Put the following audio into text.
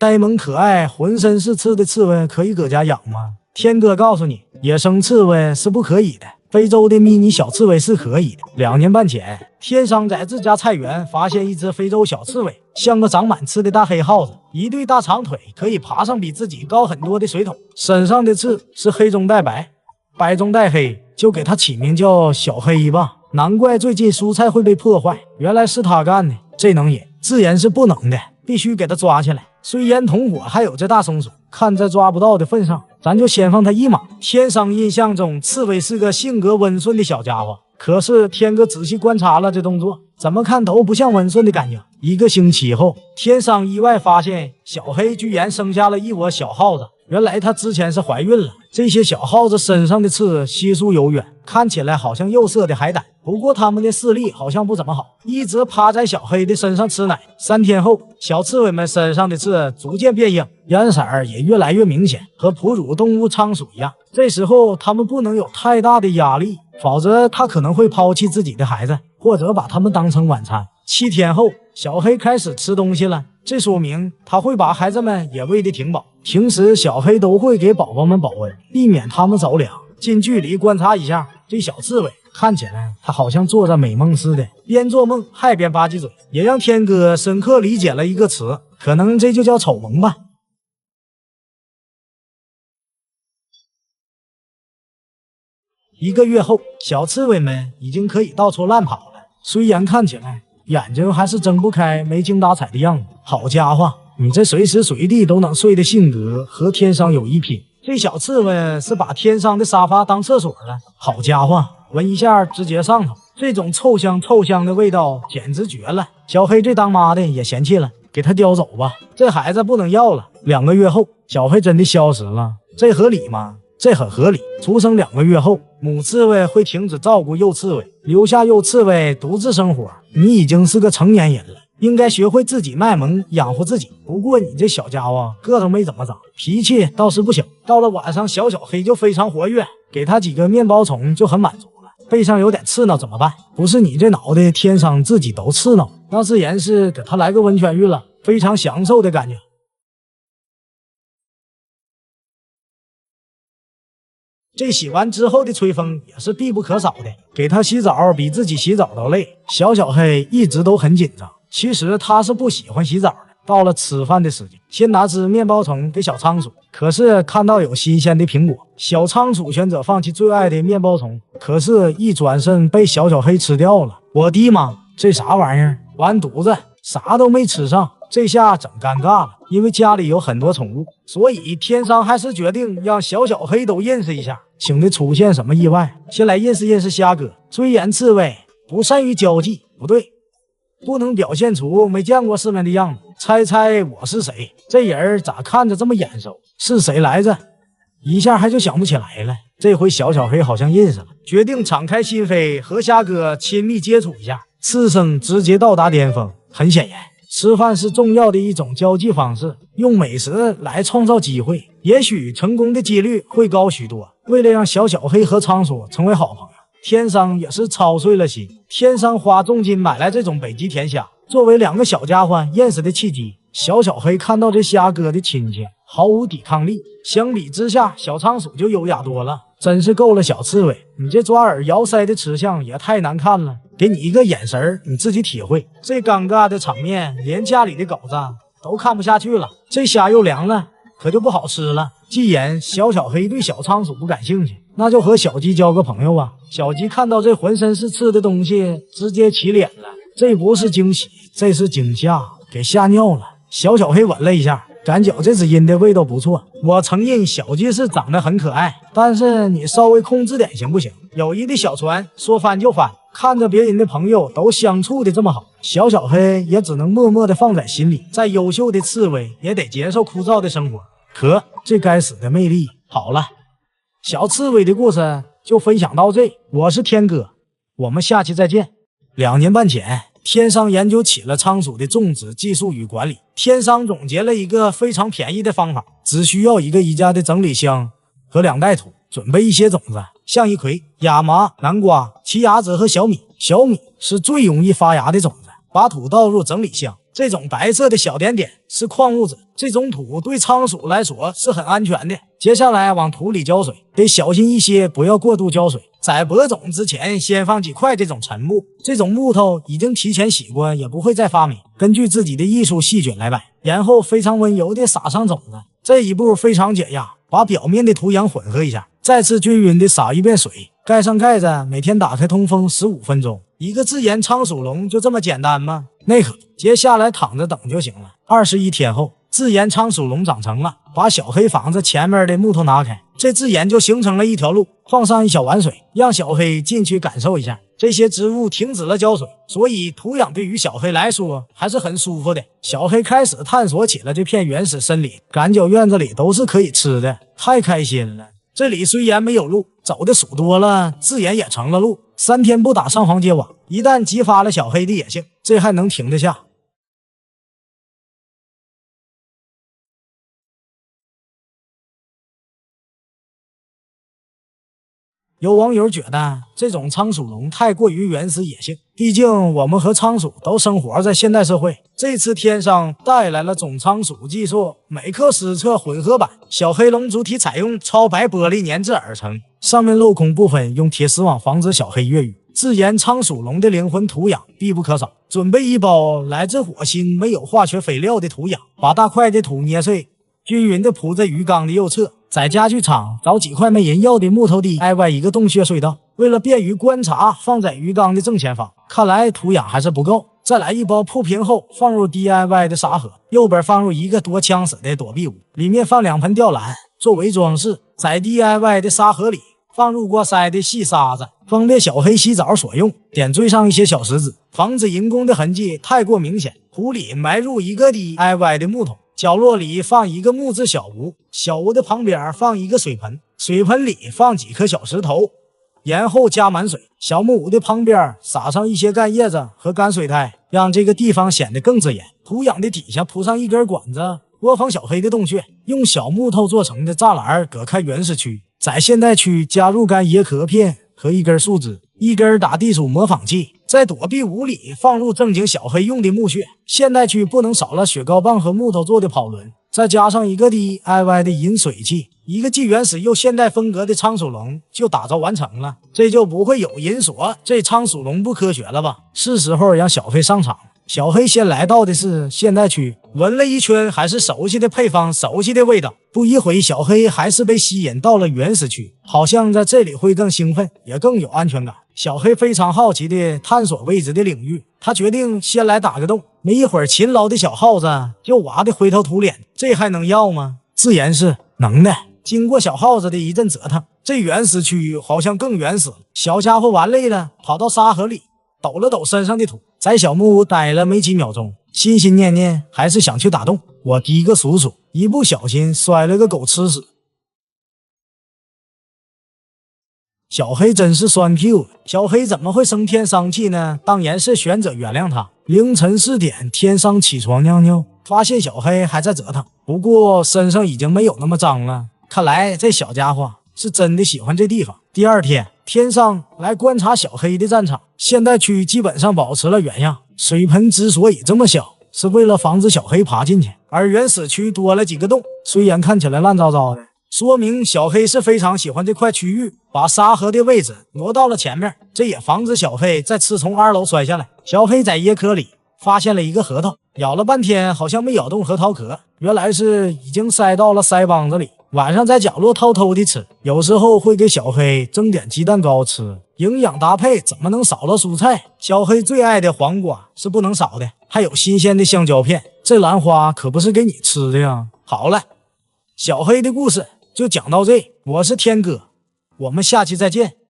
呆萌可爱、浑身是刺的刺猬可以搁家养吗？天哥告诉你，野生刺猬是不可以的，非洲的迷你小刺猬是可以的。2年半前，天商在自家菜园发现一只非洲小刺猬，像个长满刺的大黑耗子，一对大长腿可以爬上比自己高很多的水桶，身上的刺是黑中带白，白中带黑，就给它起名叫小黑吧。难怪最近蔬菜会被破坏，原来是他干的。这能野，自然是不能的，必须给他抓起来。虽烟同伙还有这大松鼠，看在抓不到的份上，咱就先放他一马。天商印象中刺猬是个性格温顺的小家伙，可是天哥仔细观察了这动作，怎么看都不像温顺的感觉。1个星期后，天商意外发现小黑居然生下了一窝小耗子，原来她之前是怀孕了。这些小耗子身上的刺稀疏悠远，看起来好像幼色的海胆，不过它们的视力好像不怎么好，一直趴在小黑的身上吃奶。3天后，小刺猬们身上的刺逐渐变硬，颜色也越来越明显，和哺乳动物仓鼠一样。这时候它们不能有太大的压力，否则它可能会抛弃自己的孩子，或者把它们当成晚餐。7天后，小黑开始吃东西了，这说明它会把孩子们也喂得挺饱。平时小黑都会给宝宝们保温，避免他们着凉。近距离观察一下这小刺猬，看起来它好像做着美梦似的，边做梦还边吧唧嘴，也让天哥深刻理解了一个词，可能这就叫丑萌吧。1个月后，小刺猬们已经可以到处乱跑了，虽然看起来眼睛还是睁不开，没精打采的样子。好家伙，你这随时随地都能睡的性格和天商有一拼。这小刺猬是把天商的沙发当厕所了。好家伙，闻一下直接上头，这种臭香的味道简直绝了。小黑这当妈的也嫌弃了，给他叼走吧，这孩子不能要了。2个月后，小黑真的消失了，这合理吗？这很合理。出生2个月后，母刺猬会停止照顾幼刺猬，留下幼刺猬独自生活。你已经是个成年人了，应该学会自己卖萌养活自己。不过你这小家伙个头没怎么长，脾气倒是不小。到了晚上，小黑就非常活跃，给他几个面包虫就很满足了。背上有点刺挠怎么办？不是你这脑袋，天商自己都刺挠，那自然是给他来个温泉浴了，非常享受的感觉。这洗完之后的吹风也是必不可少的，给他洗澡比自己洗澡都累。小黑一直都很紧张，其实他是不喜欢洗澡的。到了吃饭的时间，先拿只面包虫给小仓鼠，可是看到有新鲜的苹果，小仓鼠选择放弃最爱的面包虫，可是一转身被小黑吃掉了。我的妈，这啥玩意儿？完犊子，啥都没吃上。这下整尴尬了，因为家里有很多宠物，所以天商还是决定让小黑都认识一下，省得出现什么意外。先来认识虾哥。虽然刺猬不善于交际，不对，不能表现出没见过世面的样子。猜猜我是谁？这人咋看着这么眼熟？是谁来着？一下还就想不起来了。这回小黑好像认识了，决定敞开心扉和虾哥亲密接触一下。刺声直接到达巅峰。很显然，吃饭是重要的一种交际方式，用美食来创造机会，也许成功的几率会高许多。为了让小黑和仓鼠成为好朋友，天商也是操碎了心。天商花重金买来这种北极甜虾，作为2个小家伙认识的契机。小黑看到这虾哥的亲切，毫无抵抗力，相比之下，小仓鼠就优雅多了。真是够了，小刺猬，你这抓耳摇腮的吃相也太难看了。给你一个眼神，你自己体会。这尴尬的场面，连家里的狗子都看不下去了。这虾又凉了，可就不好吃了。既然小黑对小仓鼠不感兴趣，那就和小鸡交个朋友吧。小鸡看到这浑身是刺的东西，直接起脸了。这不是惊喜，这是惊吓，给吓尿了。小黑闻了一下，感觉这只阴的味道不错。我承认小鸡是长得很可爱，但是你稍微控制点行不行？友谊的小船说翻就翻，看着别人的朋友都相处的这么好，小黑也只能默默的放在心里。再优秀的刺猬也得接受枯燥的生活。可这该死的魅力。好了，小刺猬的故事就分享到这，我是天哥，我们下期再见。2年半前，天商研究起了仓鼠的种植技术与管理。天商总结了一个非常便宜的方法，只需要一个宜家的整理箱和2袋土，准备一些种子，向日葵、亚麻、南瓜、奇亚籽和小米。小米是最容易发芽的种子。把土倒入整理箱，这种白色的小点点是矿物质，这种土对仓鼠来说是很安全的。接下来往土里浇水，得小心一些，不要过度浇水。在播种之前，先放几块这种沉木，这种木头已经提前洗过，也不会再发霉。根据自己的艺术细菌来摆，然后非常温柔地撒上种子。这一步非常解压，把表面的土壤混合一下，再次均匀地撒一遍水，盖上盖子，每天打开通风15分钟。一个自研仓鼠笼就这么简单吗？内可，接下来躺着等就行了。21天后，自研仓鼠笼长成了，把小黑房子前面的木头拿开，这自研就形成了一条路，放上一小碗水，让小黑进去感受一下。这些植物停止了浇水，所以土壤对于小黑来说还是很舒服的。小黑开始探索起了这片原始森林，感觉院子里都是可以吃的，太开心了。这里虽然没有路，走的鼠多了，自然也成了路。3天不打上房揭瓦，一旦激发了小黑的野性，这还能停得下？有网友觉得这种仓鼠笼太过于原始野性，毕竟我们和仓鼠都生活在现代社会。这次天上带来了种仓鼠技术美克斯测混合版，小黑笼主体采用超白玻璃粘制而成，上面镂空部分用铁丝网防止小黑越狱。自研仓鼠笼的灵魂土壤必不可少，准备一包来自火星没有化学肥料的土壤，把大块的土捏碎，均匀地铺在鱼缸的右侧，在家具厂找几块没人要的木头地，DIY一个洞穴隧道，为了便于观察，放在鱼缸的正前方。看来土壤还是不够，再来一包铺平后放入 DIY 的沙盒，右边放入一个多枪死的躲避物，里面放2盆吊兰作为装饰，在 DIY 的沙盒里放入过筛的细沙子，方便小黑洗澡所用。点缀上一些小石子，防止人工的痕迹太过明显。土里埋入一个 DIY 的木头，角落里放一个木质小屋，小屋的旁边放一个水盆，水盆里放几颗小石头，然后加满水。小木屋的旁边撒上一些干叶子和干水苔，让这个地方显得更自然。土壤的底下铺上一根管子，播放小黑的洞穴，用小木头做成的栅栏隔开原始区，在现代区加入干椰壳片和一根树枝，一根打地鼠模仿器，在躲避屋里放入正经小黑用的墓穴。现代区不能少了雪糕棒和木头做的跑轮，再加上一个 DIY 的饮水器，一个既原始又现代风格的仓鼠笼就打造完成了。这就不会有人说这仓鼠笼不科学了吧？是时候让小黑上场了。小黑先来到的是现代区，闻了一圈还是熟悉的配方，熟悉的味道。不一会，小黑还是被吸引到了原始区，好像在这里会更兴奋，也更有安全感。小黑非常好奇地探索未知的领域，他决定先来打个洞。没一会儿，勤劳的小耗子就挖得灰头土脸，这还能要吗？自然是能的。经过小耗子的一阵折腾，这原始区好像更原始了。小家伙玩累了，跑到沙河里抖了抖身上的土，在小木屋待了没几秒钟，心心念念还是想去打洞。我第一个数数，一不小心摔了个狗吃屎。小黑真是酸 Q， 小黑怎么会生天生气呢？当然是选择原谅他。凌晨4点，天上起床尿尿，发现小黑还在折腾，不过身上已经没有那么脏了。看来这小家伙是真的喜欢这地方。第2天，天上来观察小黑的战场，现代区基本上保持了原样。水盆之所以这么小，是为了防止小黑爬进去，而原始区多了几个洞，虽然看起来烂糟糟的，说明小黑是非常喜欢这块区域，把沙河的位置挪到了前面，这也防止小黑再次从2楼摔下来。小黑在椰壳里发现了一个核桃，咬了半天好像没咬动核桃壳，原来是已经塞到了腮帮子里。晚上在角落偷偷的吃，有时候会给小黑蒸点鸡蛋糕吃。营养搭配怎么能少了蔬菜？小黑最爱的黄瓜是不能少的，还有新鲜的香蕉片。这兰花可不是给你吃的呀。好了，小黑的故事就讲到这，我是天哥，我们下期再见。